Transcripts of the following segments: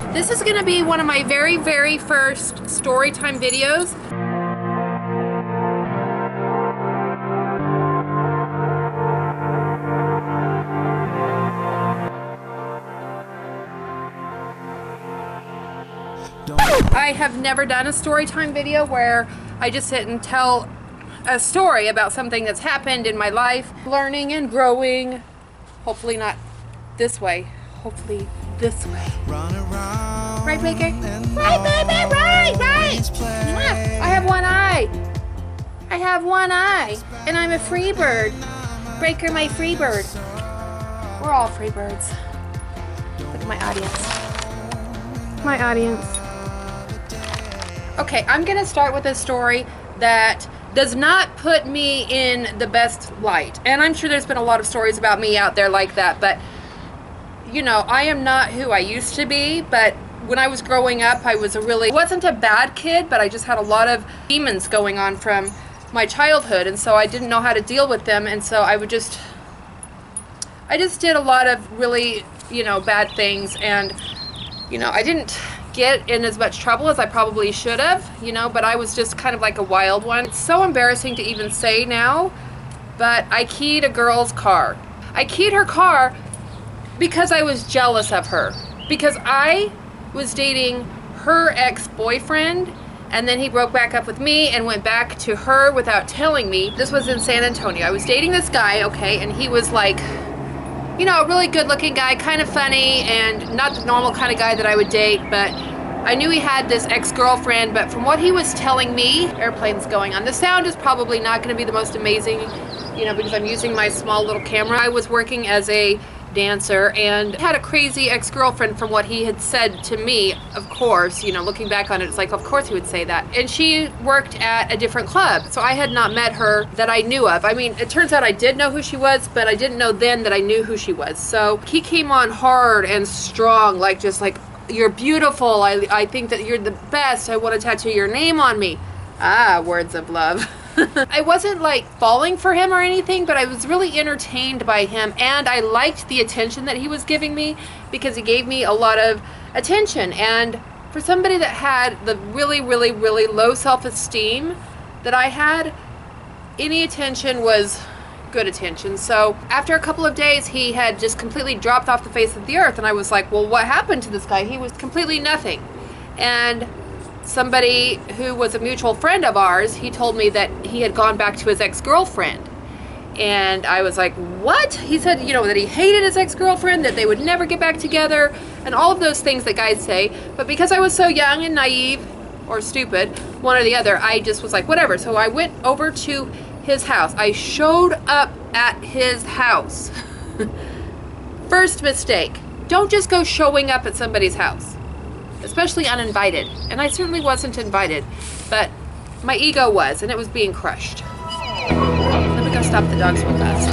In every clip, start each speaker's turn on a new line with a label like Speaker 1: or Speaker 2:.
Speaker 1: This is gonna be one of my very first Storytime videos. I have never done a Storytime video where I just sit and tell a story about something that's happened in my life. Learning and growing. Hopefully not this way. Hopefully this way. Right, Baker? Right, baby, right! I have one eye. I have one eye. And I'm a Freebird. Breaker, my Freebird. We're all Freebirds. Look at my audience. My audience. Okay, I'm gonna start with a story that does not put me in the best light. And I'm sure there's been a lot of stories about me out there like that, but you know, I am not who I used to be. But when I was growing up, I wasn't a bad kid, but I just had a lot of demons going on from my childhood, and so I didn't know how to deal with them, and so I just did a lot of really, you know, bad things, and you know, I didn't get in as much trouble as I probably should have, you know, but I was just kind of like a wild one. It's so embarrassing to even say now, but I keyed a girl's car. I keyed her car because I was jealous of her, because I was dating her ex-boyfriend, and then he broke back up with me and went back to her without telling me. This was in San Antonio. I was dating this guy, okay, and he was like, you know, a really good looking guy, kind of funny, and not the normal kind of guy that I would date, but I knew he had this ex-girlfriend, but from what he was telling me, airplanes going on. The sound is probably not going to be the most amazing, you know, because I'm using my small little camera. I was working as a dancer and had a crazy ex-girlfriend from what he had said to me, of course, you know, looking back on it, it's like, of course he would say that. And she worked at a different club, so I had not met her that I knew of. I mean, it turns out I did know who she was, but I didn't know then that I knew who she was. So he came on hard and strong, like just like, you're beautiful, I think that you're the best, I want to tattoo your name on me. Ah, words of love. I wasn't like falling for him or anything, but I was really entertained by him, and I liked the attention that he was giving me because he gave me a lot of attention. And for somebody that had the really low self-esteem that I had, any attention was good attention. So after a couple of days, he had just completely dropped off the face of the earth, and I was like, well, what happened to this guy? He was completely nothing. And somebody who was a mutual friend of ours, he told me that he had gone back to his ex-girlfriend. And I was like, what? He said, you know, that he hated his ex-girlfriend, that they would never get back together, and all of those things that guys say. But because I was so young and naive, or stupid, one or the other, I just was like, whatever. So I went over to his house. I showed up at his house. First mistake. Don't just go showing up at somebody's house, especially uninvited. And I certainly wasn't invited, but my ego was, and it was being crushed. Let me go stop the dogs real fast.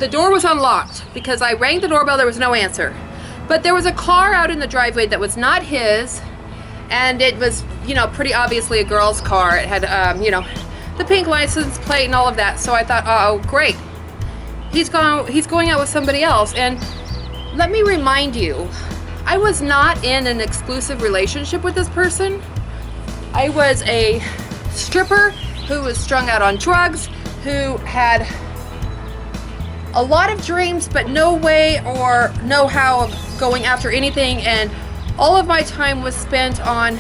Speaker 1: The door was unlocked because I rang the doorbell, there was no answer. But there was a car out in the driveway that was not his, and it was, you know, pretty obviously a girl's car. It had, you know, the pink license plate and all of that. So I thought, oh, great. He's going out with somebody else. And let me remind you, I was not in an exclusive relationship with this person. I was a stripper who was strung out on drugs, who had a lot of dreams, but no way or know-how of going after anything. And all of my time was spent on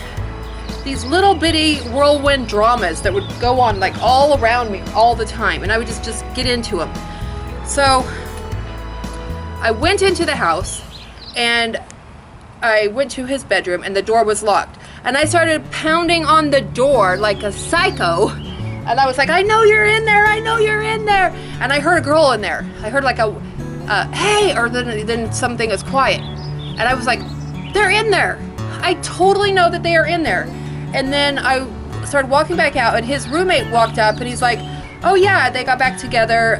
Speaker 1: these little bitty whirlwind dramas that would go on like all around me all the time. And I would just get into them. So I went into the house and I went to his bedroom, and the door was locked. And I started pounding on the door like a psycho. And I was like, I know you're in there, I know you're in there. And I heard a girl in there. I heard like a, hey, or then something was quiet. And I was like, they're in there. I totally know that they are in there. And then I started walking back out, and his roommate walked up, and he's like, oh yeah, they got back together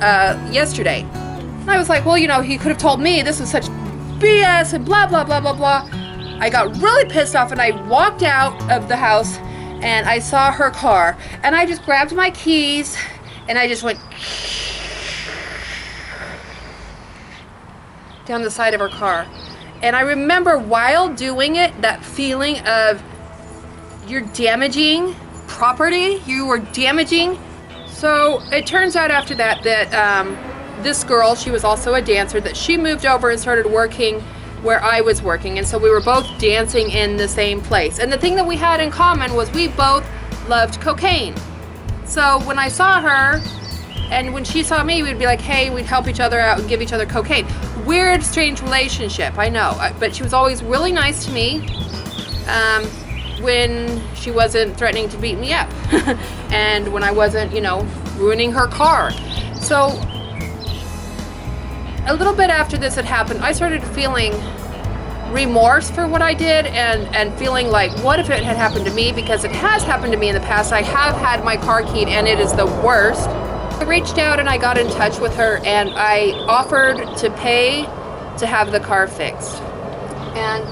Speaker 1: yesterday. And I was like, well, you know, he could have told me. This was such BS and blah, blah, blah, blah, blah. I got really pissed off, and I walked out of the house, and I saw her car, and I just grabbed my keys, and I just went, down the side of her car. And I remember while doing it, that feeling of you're damaging property, you were damaging. So it turns out after that this girl, she was also a dancer, that she moved over and started working where I was working, and so we were both dancing in the same place. And the thing that we had in common was we both loved cocaine. So when I saw her and when she saw me, we'd be like, hey, we'd help each other out and give each other cocaine. Weird, strange relationship, I know, but she was always really nice to me when she wasn't threatening to beat me up and when I wasn't, you know, ruining her car. So a little bit after this had happened, I started feeling remorse for what I did and feeling like, what if it had happened to me? Because it has happened to me in the past. I have had my car keyed and it is the worst. I reached out and I got in touch with her and I offered to pay to have the car fixed. And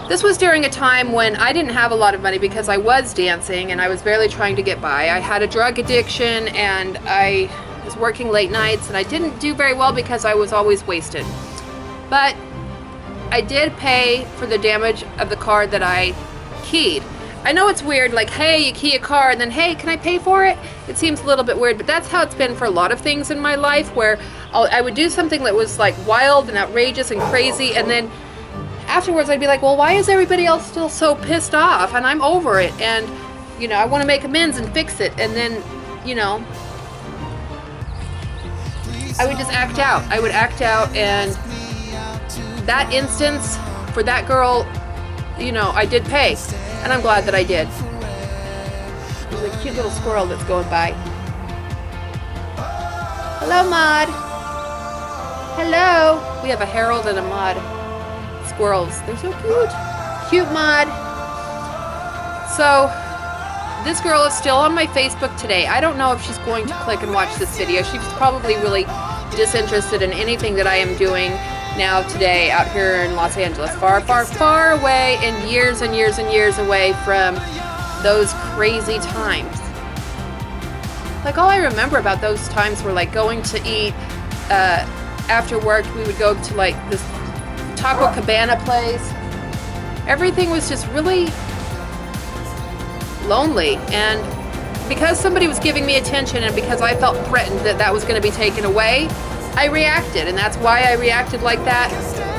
Speaker 1: this was during a time when I didn't have a lot of money because I was dancing and I was barely trying to get by. I had a drug addiction and I was working late nights and I didn't do very well because I was always wasted. But I did pay for the damage of the car that I keyed. I know it's weird, like, hey, you key a car and then, hey, can I pay for it? It seems a little bit weird, but that's how it's been for a lot of things in my life, where I would do something that was like wild and outrageous and crazy, and then afterwards I'd be like, well, why is everybody else still so pissed off? And I'm over it, and, you know, I want to make amends and fix it. And then, you know, I would just act out. I would act out, and that instance for that girl, you know, I did pay, and I'm glad that I did. There's a cute little squirrel that's going by. Hello, Maud. Hello. We have a Harold and a Maud. Squirrels. They're so cute. Cute Maud. So, this girl is still on my Facebook today. I don't know if she's going to click and watch this video. She's probably really disinterested in anything that I am doing now today out here in Los Angeles. Far, far, far away, and years and years and years away from those crazy times. Like, all I remember about those times were like going to eat after work. We would go to like this Taco Cabana place. Everything was just really lonely, and because somebody was giving me attention and because I felt threatened that that was going to be taken away, I reacted, and that's why I reacted like that.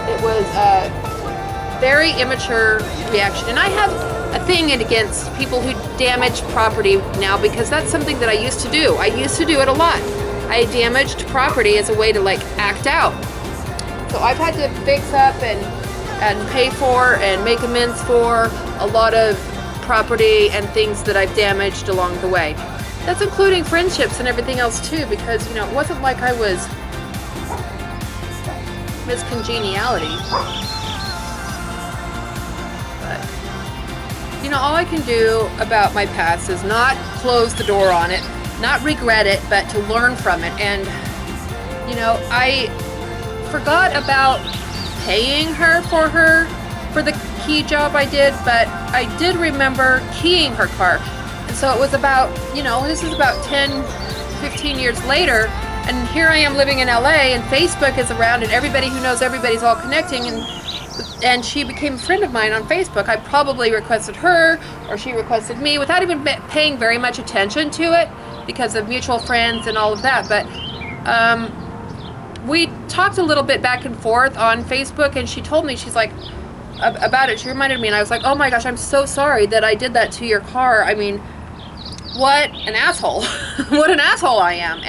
Speaker 1: It was a very immature reaction, and I have a thing against people who damage property now, because that's something that I used to do. I used to do it a lot. I damaged property as a way to like act out. So I've had to fix up and pay for and make amends for a lot of property and things that I've damaged along the way. That's including friendships and everything else too, because, you know, it wasn't like I was Miss Congeniality. But, you know, all I can do about my past is not close the door on it, not regret it, but to learn from it. And, you know, I forgot about paying her for the key job I did, but I did remember keying her car. And so it was about, you know, this is about 10, 15 years later, and here I am living in LA, and Facebook is around, and everybody who knows everybody's all connecting, and she became a friend of mine on Facebook. I probably requested her, or she requested me, without even paying very much attention to it, because of mutual friends and all of that. But we talked a little bit back and forth on Facebook, and she told me, she's like, about it, she reminded me, and I was like, oh my gosh, I'm so sorry that I did that to your car. I mean, what an asshole. What an asshole I am.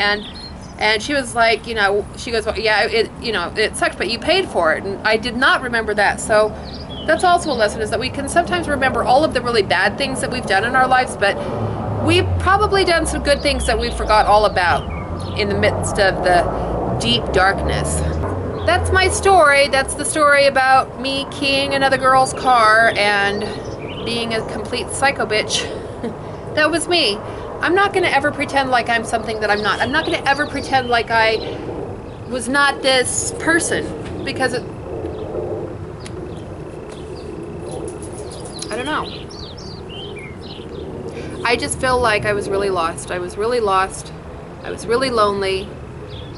Speaker 1: And she was like, you know, she goes, well, yeah, it sucked, but you paid for it. And I did not remember that. So that's also a lesson, is that we can sometimes remember all of the really bad things that we've done in our lives, but we've probably done some good things that we forgot all about in the midst of the deep darkness. That's my story. That's the story about me keying another girl's car and being a complete psycho bitch. That was me. I'm not going to ever pretend like I'm something that I'm not. I'm not going to ever pretend like I was not this person, because I don't know. I just feel like I was really lost. I was really lost. I was really lonely.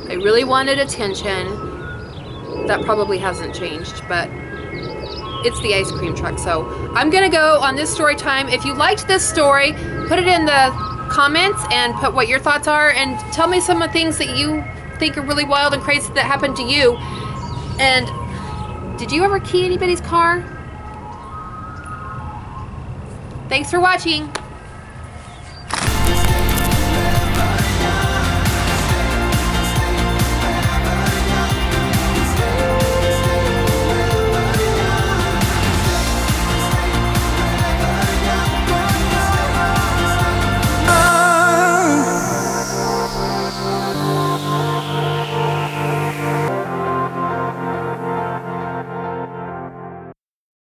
Speaker 1: I really wanted attention. that probably hasn't changed, but it's the ice cream truck. So I'm gonna go on this story time. If you liked this story, put it in the comments and put what your thoughts are, and tell me some of the things that you think are really wild and crazy that happened to you. And did you ever key anybody's car? Thanks for watching.